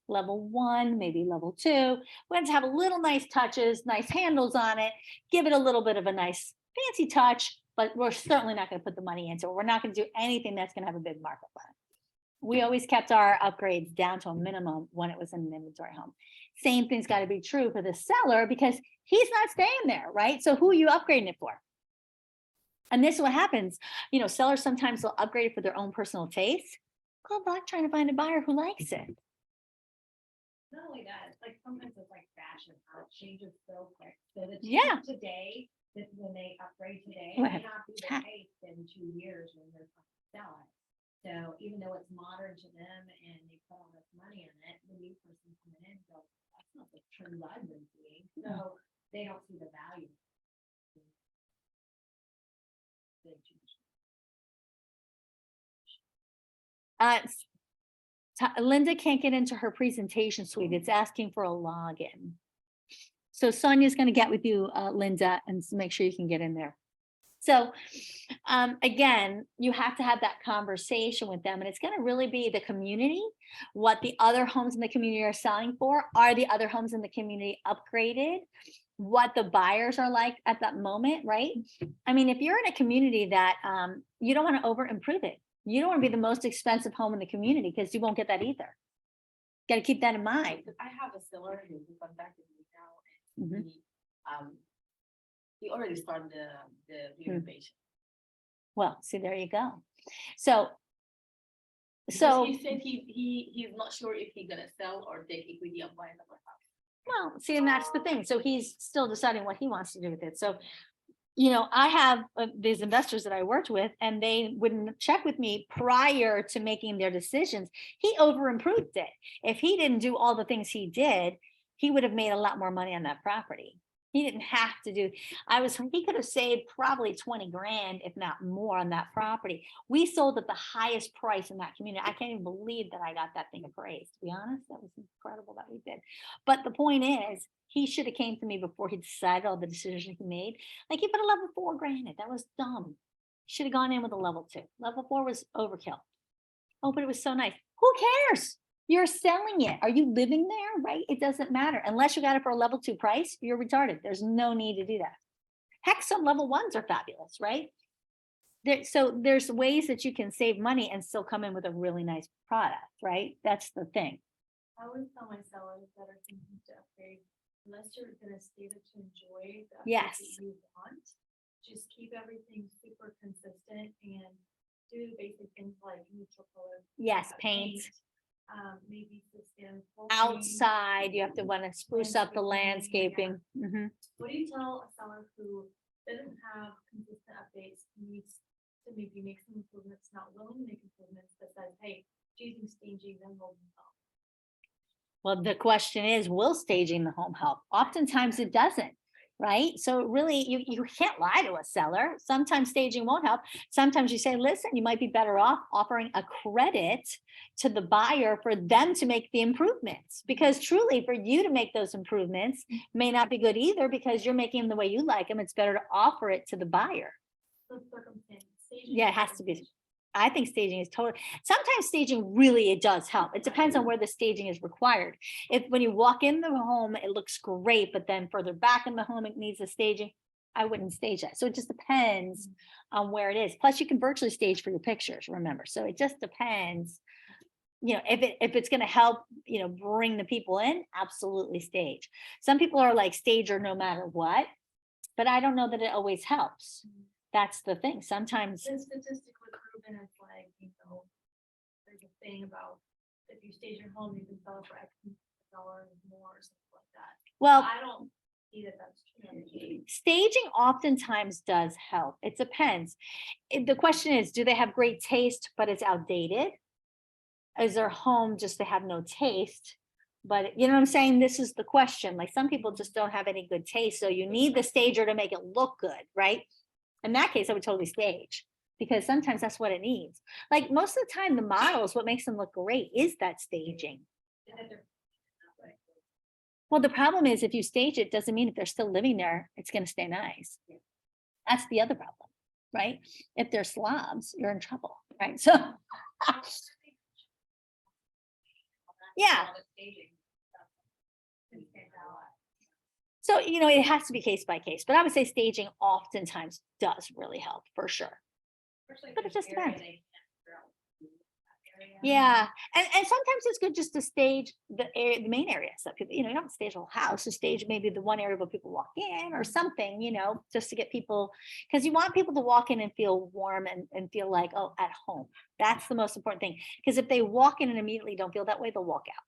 S1: level 1, maybe level 2. We're going to have a little nice touches, nice handles on it, give it a little bit of a nice fancy touch, but we're certainly not going to put the money into it. We're not going to do anything that's going to have a big markup on it. We always kept our upgrades down to a minimum when it was in an inventory home. Same thing's got to be true for the seller because he's not staying there, right? So who are you upgrading it for? And this is what happens. You know, sellers sometimes will upgrade it for their own personal taste. Good luck trying to find a buyer who likes it.
S6: Not only that, it's like sometimes it's like fashion, how it changes so quick. So the
S1: Yeah.
S6: change today, this when they upgrade today,
S1: What
S6: may
S1: happened?
S6: not be the
S1: Ha-
S6: case in 2 years when they're trying to sell it. So even though it's modern to them and they put all this money in it, the new person coming in goes, that's not the trend I've been seeing. So they don't see the value.
S1: Linda can't get into her presentation suite. It's asking for a login. So Sonia's going to get with you, Linda, and make sure you can get in there. So again, you have to have that conversation with them, and it's going to really be the community, what the other homes in the community are selling for. Are the other homes in the community upgraded? What the buyers are like at that moment, right? I mean, if you're in a community that you don't want to over improve it, you don't want to be the most expensive home in the community because you won't get that either. Got to keep that in mind.
S7: I have a seller who contacted me now,
S1: Mhm.
S7: and he already started the renovation.
S1: Well, see, there you go. So,
S7: Because he said he's not sure if he's gonna sell or take equity and buy another house.
S1: well, see, and that's the thing. So he's still deciding what he wants to do with it. So, you know, I have these investors that I worked with, and they wouldn't check with me prior to making their decisions. He over improved it. If he didn't do all the things he did, he would have made a lot more money on that property. He didn't have to do, he could have saved probably 20 grand, if not more, on that property. We sold at the highest price in that community. I can't even believe that I got that thing appraised, to be honest. That was incredible that we did. But the point is, he should have came to me before he decided all the decisions he made. Like he put a level 4 granite. That was dumb. Should have gone in with a level 2. Level 4 was overkill. Oh, but it was so nice. Who cares? You're selling it. Are you living there? Right? It doesn't matter. Unless you got it for a level 2 price, you're retarded. There's no need to do that. Heck, some level 1s are fabulous, right? So there's ways that you can save money and still come in with a really nice product, right? That's the thing.
S6: I always tell my sellers that are thinking to upgrade, unless you're gonna stay there to enjoy the upgrade
S1: Yes.
S6: that you want, just keep everything super consistent and do basic things like neutral color.
S1: Yes, paint.
S6: Maybe system.
S1: Outside, you have to want to spruce up the
S6: Landscaping,
S1: landscaping. Mhm.
S6: What do you tell a seller who doesn't have consistent updates, needs to maybe make some improvements, not willing to make improvements, but says, hey, choosing staging, then we'll help?
S1: Well, the question is, will staging the home help? Oftentimes it doesn't, right? So really, you can't lie to a seller. Sometimes staging won't help. Sometimes you say, listen, you might be better off offering a credit to the buyer for them to make the improvements. Because truly, for you to make those improvements may not be good either, because you're making them the way you like them. It's better to offer it to the buyer.
S6: So circumstance, staging
S1: Yeah, it
S6: is
S1: has to be.
S6: circumstance.
S1: I think staging is totally, sometimes staging really, it does help. It depends on where the staging is required. If when you walk in the home, it looks great, but then further back in the home, it needs a staging, I wouldn't stage that. So it just depends on where it is. Plus you can virtually stage for your pictures, remember. So it just depends. You know, if it's going to help, you know, bring the people in, absolutely stage. Some people are like stager no matter what, but I don't know that it always helps. That's the thing. Sometimes,
S6: It's statistically proven, it's like, there's a thing about if you stage your home, you can sell it for X dollars more or something like that.
S1: well,
S6: I don't see that that's true.
S1: staging oftentimes does help. It depends. The question is, do they have great taste, but it's outdated? Is their home just they have no taste? But you know what I'm saying? This is the question. Like some people just don't have any good taste. So you need the stager to make it look good, right? In that case, I would totally stage, because sometimes that's what it needs. Like most of the time, the models, what makes them look great is that staging. Well, the problem is if you stage it, doesn't mean if they're still living there, it's going to stay nice. That's the other problem, right? If they're slobs, you're in trouble, right? So, yeah. So, you know, it has to be case by case, but I would say staging oftentimes does really help for sure. But it just depends. Yeah, and sometimes it's good just to stage the main areas that people, you know, you don't have to stage a whole house, to stage maybe the one area where people walk in or something, you know, just to get people, because you want people to walk in and feel warm and feel like, oh, at home. That's the most important thing. Because if they walk in and immediately don't feel that way, they'll walk out.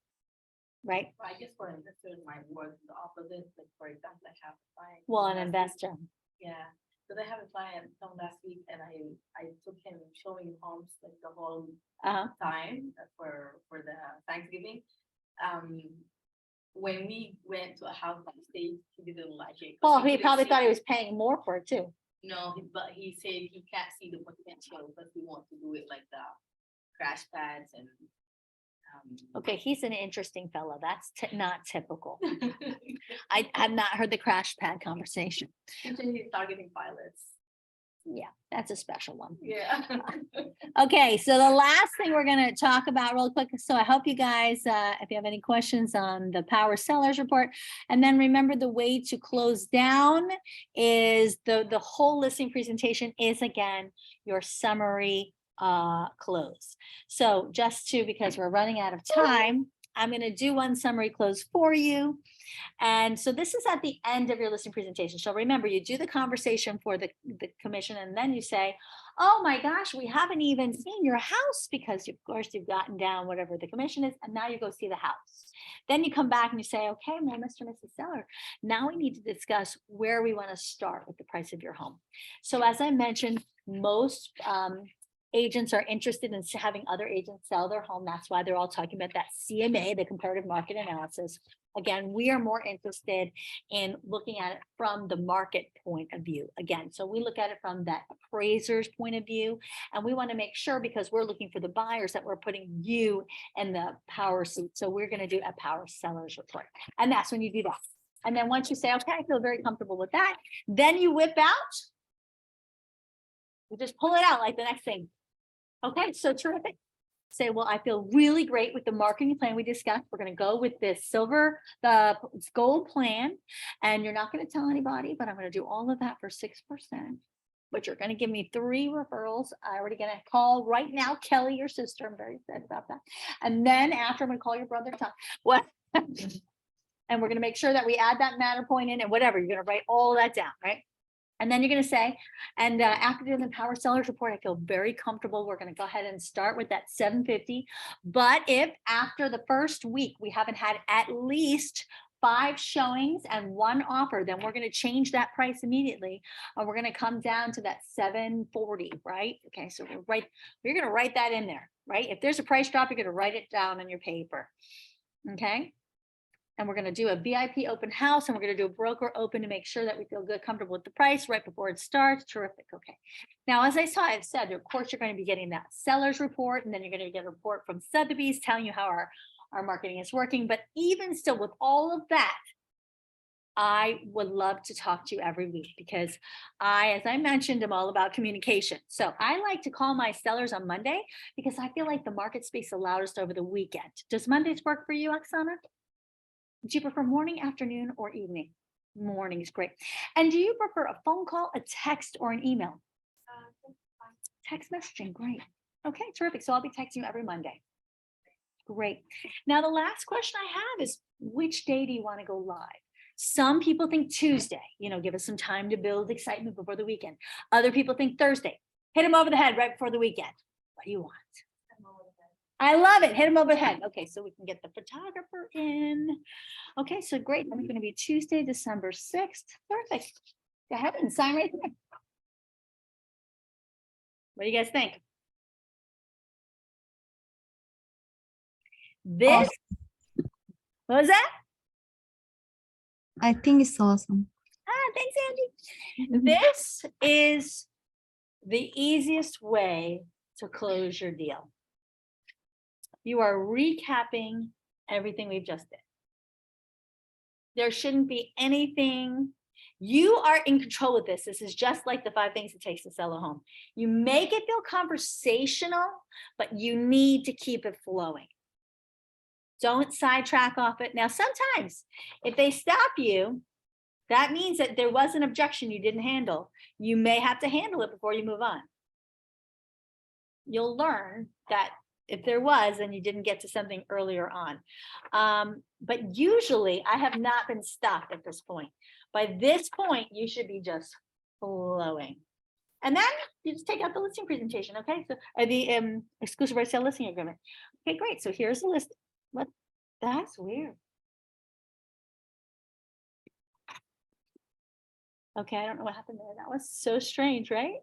S1: Right?
S7: I guess for investors, my word is the opposite. Like for example, I have a client.
S1: Well, an
S7: last week-
S1: investor.
S7: Yeah, so I have a client come last week and I took him showing homes like the whole time for the Thanksgiving. When we went to a house on stage, he didn't like it. 'cause
S1: Well, he
S7: couldn't
S1: probably
S7: see-
S1: thought he was paying more for it too.
S7: No, but he said he can't see the potential, but he wants to do it like the crash pads and.
S1: Okay, he's an interesting fellow. That's not typical. I have not heard the crash pad conversation.
S7: He's targeting pilots.
S1: Yeah, that's a special one.
S7: Yeah.
S1: Okay, so the last thing we're gonna talk about real quick, so I hope you guys, if you have any questions on the Power Sellers Report, and then remember the way to close down is the whole listing presentation is again, your summary close. So just because we're running out of time, I'm gonna do one summary close for you. And so this is at the end of your listing presentation. So remember, you do the conversation for the commission, and then you say, oh my gosh, we haven't even seen your house, because of course you've gotten down whatever the commission is, and now you go see the house. Then you come back and you say, okay, well, Mr. and Mrs. Seller, now we need to discuss where we want to start with the price of your home. So as I mentioned, most agents are interested in having other agents sell their home. That's why they're all talking about that CMA, the comparative market analysis. Again, we are more interested in looking at it from the market point of view. Again, so we look at it from that appraiser's point of view, and we want to make sure, because we're looking for the buyers, that we're putting you in the power seat. So we're going to do a Power Sellers Report, and that's when you do that. And then once you say, okay, I feel very comfortable with that, then you whip out We just pull it out like the next thing. Okay, so terrific. Say, well, I feel really great with the marketing plan we discussed. We're gonna go with this the gold plan. And you're not gonna tell anybody, but I'm gonna do all of that for 6%. But you're gonna give me 3 referrals. I already gonna call right now, Kelly, your sister. I'm very excited about that. And then after, I'm gonna call your brother, Tom. What? And we're gonna make sure that we add that Matterpoint in and whatever. You're gonna write all that down, right? And then you're gonna say, and after doing the Power Sellers Report, I feel very comfortable. We're gonna go ahead and start with that 750. But if after the first week, we haven't had at least 5 showings and 1 offer, then we're gonna change that price immediately. And we're gonna come down to that 740, right? Okay, so you're gonna write that in there, right? If there's a price drop, you're gonna write it down on your paper, okay? And we're gonna do a VIP open house, and we're gonna do a broker open to make sure that we feel good, comfortable with the price right before it starts. Terrific, okay. Now, as I've said, of course, you're gonna be getting that seller's report, and then you're gonna get a report from Sotheby's telling you how our marketing is working. But even still, with all of that, I would love to talk to you every week because as I mentioned, I'm all about communication. So I like to call my sellers on Monday because I feel like the market speaks the loudest over the weekend. Does Mondays work for you, Oksana? Do you prefer morning, afternoon, or evening? Morning is great. And do you prefer a phone call, a text, or an email? Text messaging, great. Okay, terrific. So I'll be texting you every Monday. Great. Now, the last question I have is, which day do you want to go live? Some people think Tuesday, give us some time to build excitement before the weekend. Other people think Thursday. Hit them over the head right before the weekend. What do you want? I love it. Hit them over the head. Okay, so we can get the photographer in. Okay, so great. It's going to be Tuesday, December 6th. Perfect. Go ahead and sign right there. What do you guys think? This, what was that?
S3: I think it's awesome.
S1: Thanks, Andy. This is the easiest way to close your deal. You are recapping everything we've just did. There shouldn't be anything. You are in control of this. This is just like the 5 things it takes to sell a home. You make it feel conversational, but you need to keep it flowing. Don't sidetrack off it. Now, sometimes if they stop you, that means that there was an objection you didn't handle. You may have to handle it before you move on. You'll learn that if there was, then you didn't get to something earlier on. But usually I have not been stopped at this point. By this point, you should be just flowing. And then you just take out the listing presentation, okay? So the exclusive right sale listing agreement. Okay, great. So here's the list. What? That's weird. Okay, I don't know what happened there. That was so strange, right?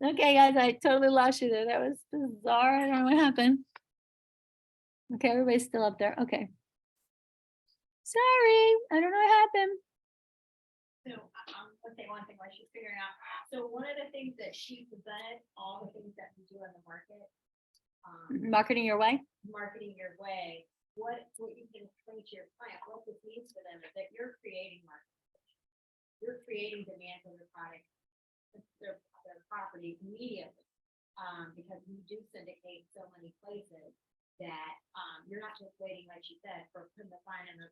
S1: Okay, guys, I totally lost you there. That was bizarre. I don't know what happened. Okay, everybody's still up there. Okay. Sorry, I don't know what happened.
S6: So let's say one thing while she's figuring out. So one of the things that she presented, all the things that we do in the market,
S1: Marketing your way.
S6: marketing your way, what you can explain to your client, what this means for them is that you're creating market. You're creating demand for their product, their property immediately. Because we do syndicate so many places that you're not just waiting, like she said, for putting the fine in the,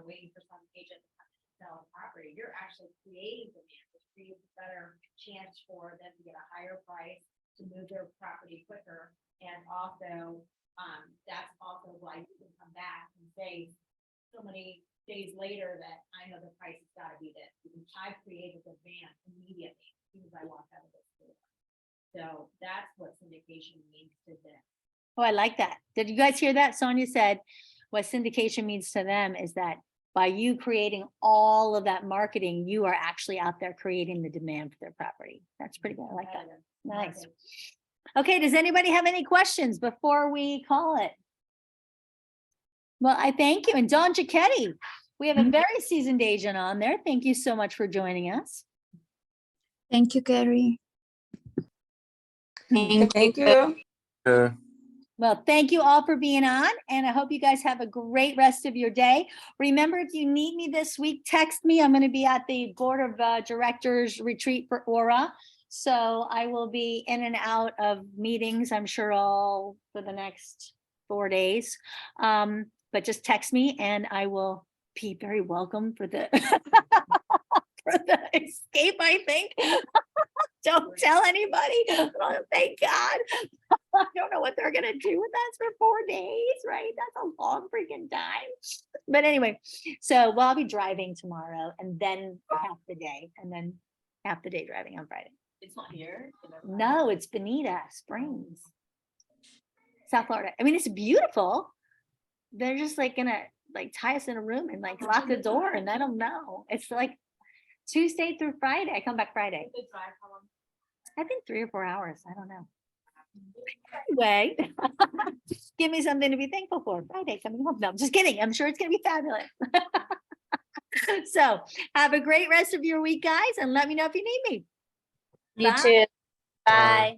S6: waiting for some agent to come and sell a property. You're actually creating demand, which creates a better chance for them to get a higher price, to move their property quicker. And also, that's also why you can come back and say so many days later that I know the price has got to be this, because I've created demand immediately as soon as I walk out of the store. So that's what syndication means to them.
S1: Oh, I like that. Did you guys hear that? Sonia said what syndication means to them is that by you creating all of that marketing, you are actually out there creating the demand for their property. That's pretty good. I like that. Nice. Okay, does anybody have any questions before we call it? Well, I thank you. And Dawn Giacchetti, we have a very seasoned agent on there. Thank you so much for joining us.
S3: Thank you, Carrie.
S8: Thank you.
S1: Well, Well, thank you all for being on, and I hope you guys have a great rest of your day. Remember, if you need me this week, text me. I'm going to be at the Board of Directors retreat for Aura. So I will be in and out of meetings, I'm sure all for the next 4 days. But just text me and I will be very welcome for the for the escape, I think. Don't tell anybody. Oh, thank God. I don't know what they're gonna do with us for 4 days, right? That's a long freaking time. But anyway, so well, I'll be driving tomorrow and then half the day and then half the day driving on Friday.
S7: It's not here.
S1: No, it's Bonita Springs, South Florida. I mean, it's beautiful. They're just like gonna like tie us in a room and like lock the door and I don't know. It's like Tuesday through Friday. I come back Friday.
S7: They drive how long?
S1: I think 3 or 4 hours. I don't know. Anyway, give me something to be thankful for. Friday coming home. No, I'm just kidding. I'm sure it's gonna be fabulous. So have a great rest of your week, guys, and let me know if you need me.
S2: You
S1: Bye.
S2: too. Bye.